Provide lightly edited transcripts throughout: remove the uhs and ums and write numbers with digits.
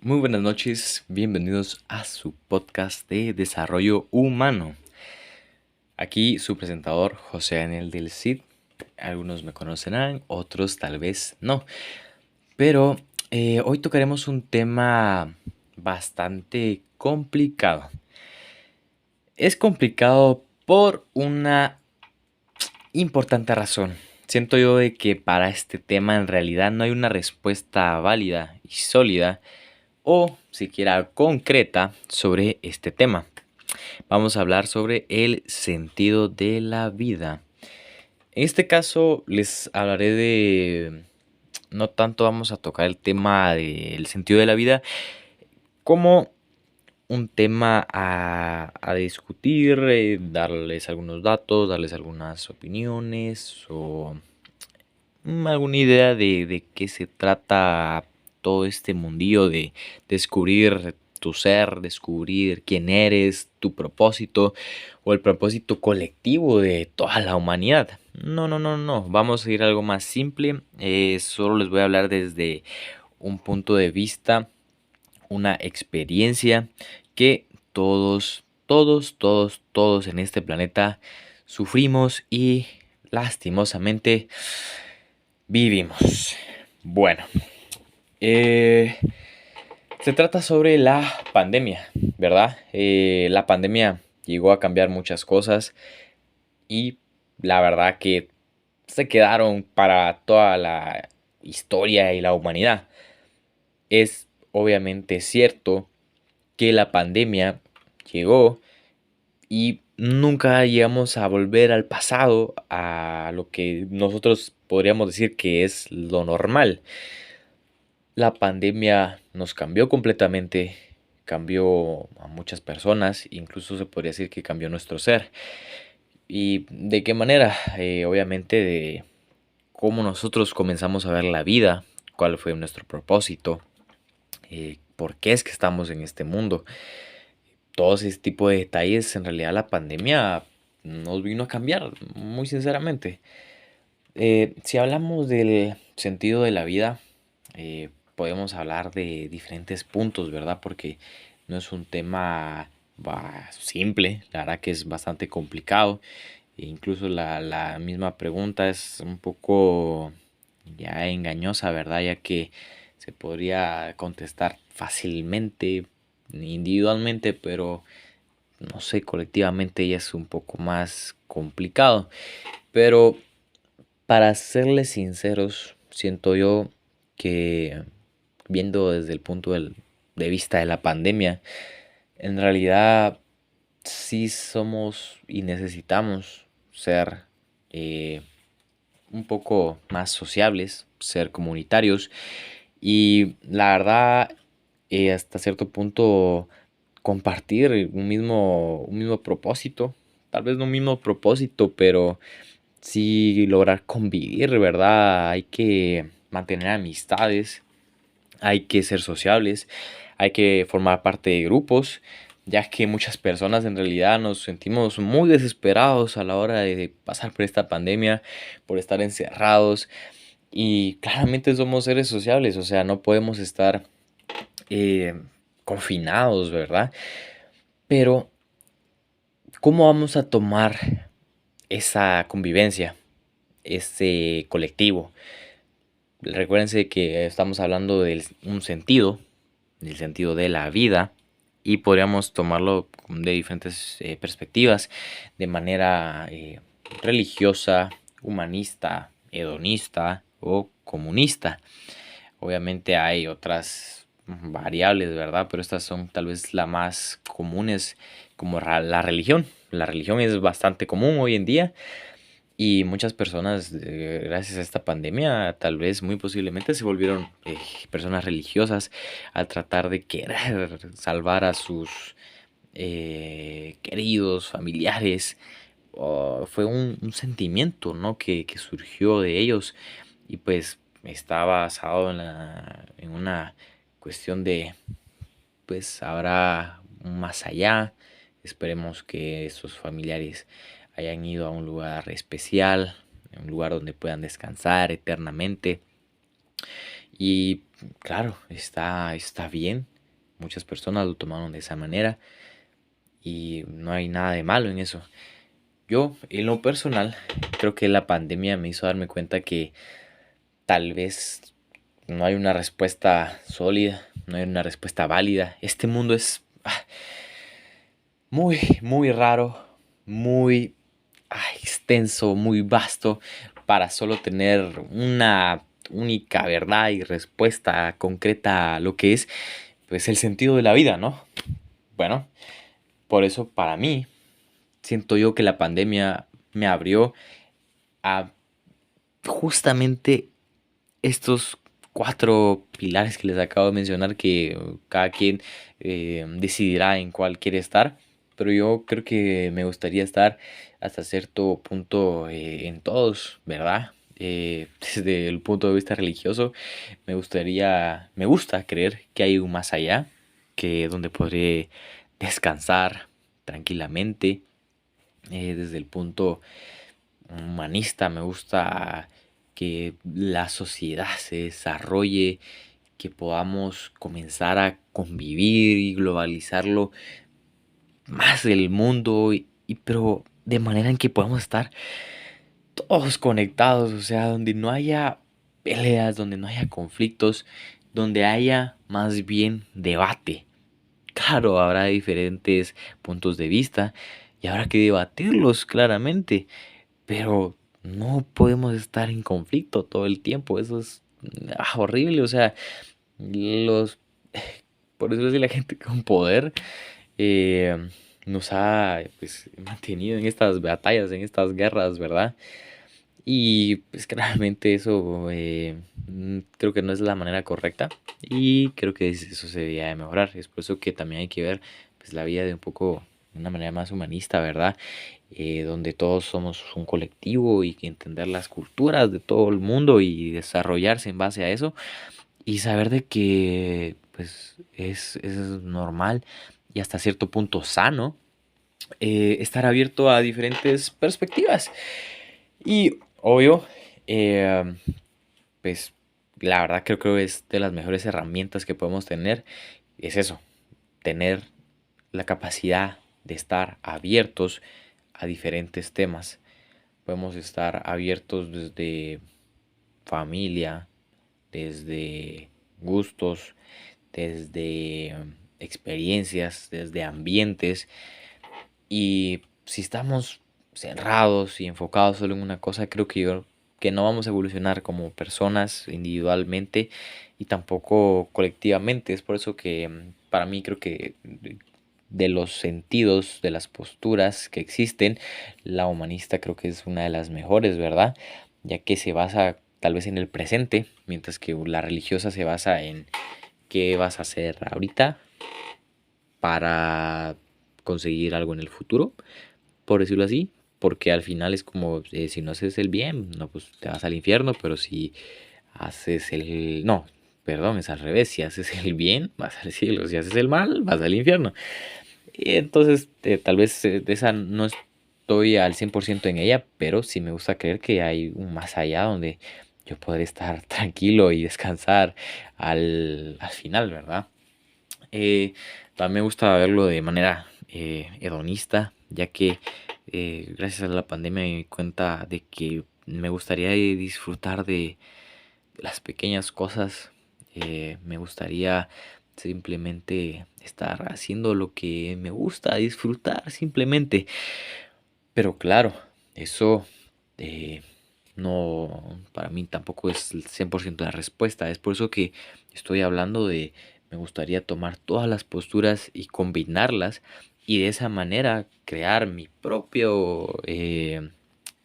Muy buenas noches, bienvenidos a su podcast de desarrollo humano. Aquí su presentador José Daniel del Cid. Algunos me conocerán, otros tal vez no. Pero hoy tocaremos un tema bastante complicado. Es complicado por una importante razón. Siento yo de que para este tema en realidad no hay una respuesta válida y sólida o siquiera concreta sobre este tema. Vamos a hablar sobre el sentido de la vida. En este caso les hablaré de, no tanto vamos a tocar el tema del sentido de la vida como un tema a discutir, darles algunos datos, darles algunas opiniones o alguna idea de qué se trata todo este mundillo de descubrir tu ser, descubrir quién eres, tu propósito o el propósito colectivo de toda la humanidad. No. Vamos a ir a algo más simple. Solo les voy a hablar desde un punto de vista, una experiencia que todos en este planeta sufrimos y lastimosamente vivimos. Bueno, eh, se trata sobre la pandemia, ¿verdad? La pandemia llegó a cambiar muchas cosas y la verdad que se quedaron para toda la historia y la humanidad. Es obviamente cierto que la pandemia llegó y nunca llegamos a volver al pasado, a lo que nosotros podríamos decir que es lo normal. La pandemia nos cambió completamente, cambió a muchas personas, incluso se podría decir que cambió nuestro ser. ¿Y de qué manera? Obviamente de cómo nosotros comenzamos a ver la vida, cuál fue nuestro propósito, por qué es que estamos en este mundo. Todos ese tipo de detalles, en realidad la pandemia nos vino a cambiar, muy sinceramente. Si hablamos del sentido de la vida, podemos hablar de diferentes puntos, ¿verdad? Porque no es un tema simple, la verdad que es bastante complicado. E incluso la misma pregunta es un poco ya engañosa, ¿verdad? Ya que se podría contestar fácilmente, individualmente, pero no sé, colectivamente ya es un poco más complicado. Pero para serles sinceros, siento yo que viendo desde el punto de vista de la pandemia, en realidad sí somos y necesitamos ser eh, un poco más sociables, ser comunitarios y la verdad hasta cierto punto compartir un mismo propósito, tal vez no un mismo propósito, pero sí lograr convivir, ¿verdad? Hay que mantener amistades, hay que ser sociables, hay que formar parte de grupos, ya que muchas personas en realidad nos sentimos muy desesperados a la hora de pasar por esta pandemia, por estar encerrados y claramente somos seres sociables, o sea, no podemos estar eh, confinados, ¿verdad? Pero, ¿cómo vamos a tomar esa convivencia, ese colectivo? Recuérdense que estamos hablando de un sentido, del sentido de la vida, y podríamos tomarlo de diferentes perspectivas, de manera religiosa, humanista, hedonista o comunista. Obviamente hay otras variables, ¿verdad? Pero estas son tal vez las más comunes, como la religión. La religión es bastante común hoy en día y muchas personas, gracias a esta pandemia, tal vez muy posiblemente se volvieron personas religiosas al tratar de querer salvar a sus queridos, familiares. Fue un sentimiento, ¿no? que surgió de ellos y pues está basado en una cuestión de, pues habrá un más allá. Esperemos que esos familiares hayan ido a un lugar especial, un lugar donde puedan descansar eternamente. Y claro, está bien. Muchas personas lo tomaron de esa manera y no hay nada de malo en eso. Yo, en lo personal, creo que la pandemia me hizo darme cuenta que tal vez no hay una respuesta sólida, no hay una respuesta válida. Este mundo es muy, muy raro, muy extenso, muy vasto para solo tener una única verdad y respuesta concreta a lo que es pues el sentido de la vida, ¿no? Bueno, por eso para mí siento yo que la pandemia me abrió a justamente estos cuatro pilares que les acabo de mencionar, que cada quien decidirá en cuál quiere estar, pero yo creo que me gustaría estar hasta cierto punto en todos, ¿verdad? Desde el punto de vista religioso, me gusta creer que hay un más allá, que donde podré descansar tranquilamente. Desde el punto humanista, me gusta que la sociedad se desarrolle, que podamos comenzar a convivir y globalizarlo más del mundo, pero de manera en que podamos estar todos conectados, o sea, donde no haya peleas, donde no haya conflictos, donde haya más bien debate. Claro, habrá diferentes puntos de vista y habrá que debatirlos claramente, pero no podemos estar en conflicto todo el tiempo. Eso es horrible. O sea, los, por eso es que la gente con poder eh, nos ha pues, mantenido en estas batallas, en estas guerras, ¿verdad? Y pues claramente eso creo que no es la manera correcta y creo que eso se debería de mejorar. Es por eso que también hay que ver pues la vida de un poco de una manera más humanista, ¿verdad? Donde todos somos un colectivo y que entender las culturas de todo el mundo y desarrollarse en base a eso y saber de que pues es normal y hasta cierto punto sano estar abierto a diferentes perspectivas. Y obvio, eh, pues la verdad creo que es de las mejores herramientas que podemos tener. Es eso, tener la capacidad de estar abiertos a diferentes temas. Podemos estar abiertos desde familia, desde gustos, desde experiencias, desde ambientes. Y si estamos cerrados y enfocados solo en una cosa, creo que no vamos a evolucionar como personas individualmente y tampoco colectivamente. Es por eso que para mí creo que de los sentidos, de las posturas que existen, la humanista creo que es una de las mejores, ¿verdad? Ya que se basa tal vez en el presente, mientras que la religiosa se basa en qué vas a hacer ahorita para conseguir algo en el futuro, por decirlo así, porque al final es como si no haces el bien, no, pues te vas al infierno, pero si haces el... No, perdón, es al revés, si haces el bien, vas al cielo, si haces el mal, vas al infierno. Y entonces, tal vez de esa no estoy al 100% en ella, pero sí me gusta creer que hay un más allá donde yo podré estar tranquilo y descansar al final, ¿verdad? También me gusta verlo de manera hedonista, ya que gracias a la pandemia me di cuenta de que me gustaría disfrutar de las pequeñas cosas. Me gustaría simplemente estar haciendo lo que me gusta, disfrutar simplemente. Pero claro, eso eh, no, para mí tampoco es el 100% la respuesta. Es por eso que estoy hablando de, me gustaría tomar todas las posturas y combinarlas y de esa manera crear mi propio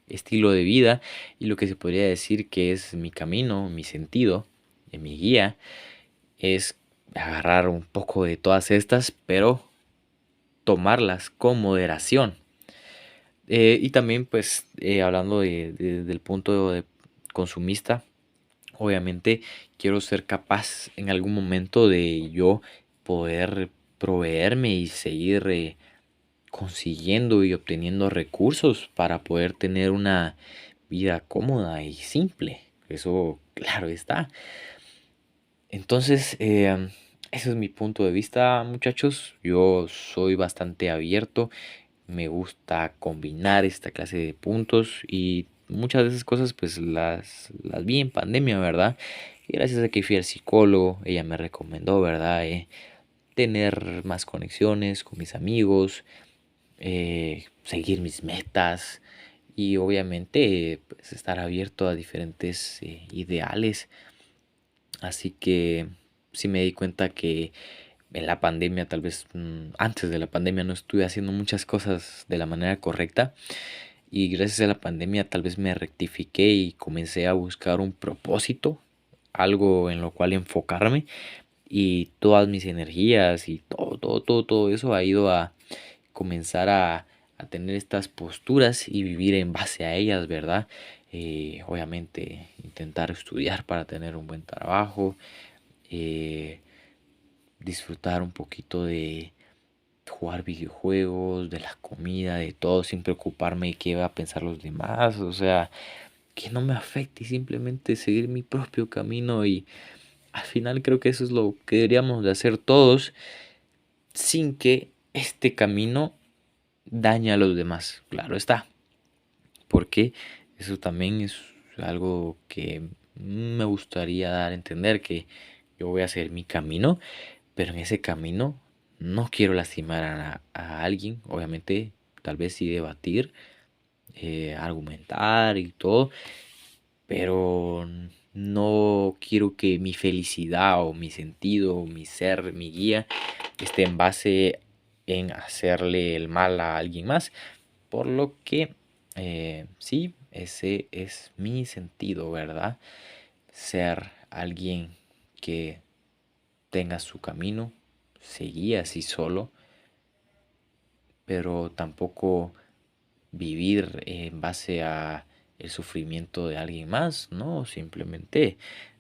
estilo de vida y lo que se podría decir que es mi camino, mi sentido, mi guía, es agarrar un poco de todas estas, pero tomarlas con moderación. Y también, pues, hablando del punto de consumista, obviamente quiero ser capaz en algún momento de yo poder proveerme y seguir consiguiendo y obteniendo recursos para poder tener una vida cómoda y simple. Eso, claro está. Entonces, ese es mi punto de vista, muchachos. Yo soy bastante abierto, me gusta combinar esta clase de puntos y muchas de esas cosas pues las vi en pandemia, ¿verdad? Y gracias a que fui al psicólogo, ella me recomendó, ¿verdad? Tener más conexiones con mis amigos, seguir mis metas y obviamente pues estar abierto a diferentes ideales. Así que sí me di cuenta que en la pandemia, tal vez antes de la pandemia, no estuve haciendo muchas cosas de la manera correcta. Y gracias a la pandemia tal vez me rectifiqué y comencé a buscar un propósito, algo en lo cual enfocarme. Y todas mis energías y todo eso ha ido a comenzar a tener estas posturas y vivir en base a ellas, ¿verdad? Obviamente intentar estudiar para tener un buen trabajo, eh, disfrutar un poquito de jugar videojuegos, de la comida, de todo, sin preocuparme de qué va a pensar los demás, o sea, que no me afecte y simplemente seguir mi propio camino y al final creo que eso es lo que deberíamos de hacer todos sin que este camino dañe a los demás, claro está, porque eso también es algo que me gustaría dar a entender que yo voy a hacer mi camino, pero en ese camino no quiero lastimar a alguien, obviamente, tal vez sí debatir, argumentar y todo, pero no quiero que mi felicidad o mi sentido, o mi ser, mi guía, esté en base en hacerle el mal a alguien más. Por lo que sí, ese es mi sentido, ¿verdad? Ser alguien que tenga su camino, se guía así solo, pero tampoco vivir en base a el sufrimiento de alguien más, no, simplemente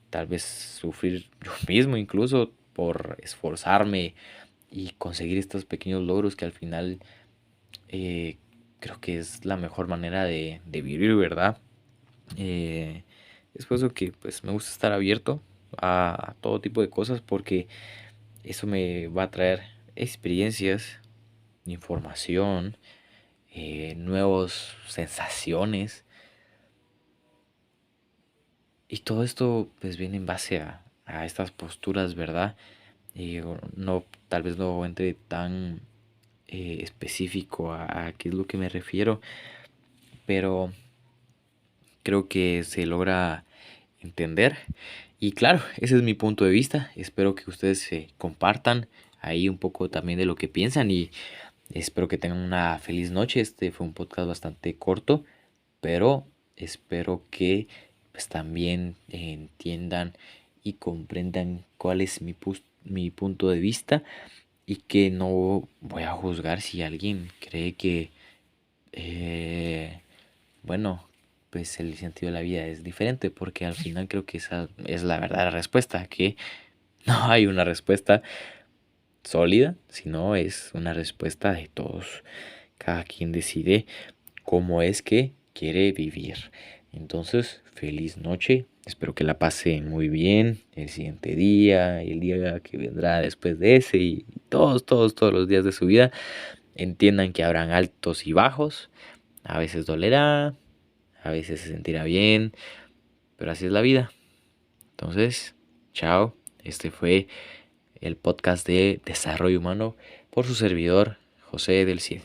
tal vez sufrir yo mismo incluso por esforzarme y conseguir estos pequeños logros que al final eh, creo que es la mejor manera de vivir, ¿verdad? Eh, es por eso que pues me gusta estar abierto a todo tipo de cosas porque eso me va a traer experiencias, información, nuevas sensaciones. Y todo esto pues viene en base a estas posturas, ¿verdad? No, tal vez no entre tan específico a qué es lo que me refiero, pero creo que se logra entender. Y claro, ese es mi punto de vista. Espero que ustedes se compartan ahí un poco también de lo que piensan y espero que tengan una feliz noche. Este fue un podcast bastante corto, pero espero que pues también entiendan y comprendan cuál es mi punto de vista y que no voy a juzgar si alguien cree que eh, bueno, pues el sentido de la vida es diferente porque al final creo que esa es la verdadera respuesta, que no hay una respuesta sólida, sino es una respuesta de todos. Cada quien decide cómo es que quiere vivir. Entonces, feliz noche. Espero que la pase muy bien el siguiente día y el día que vendrá después de ese y todos los días de su vida. Entiendan que habrán altos y bajos. A veces dolerá, a veces se sentirá bien, pero así es la vida. Entonces, chao. Este fue el podcast de Desarrollo Humano por su servidor, José del Cid.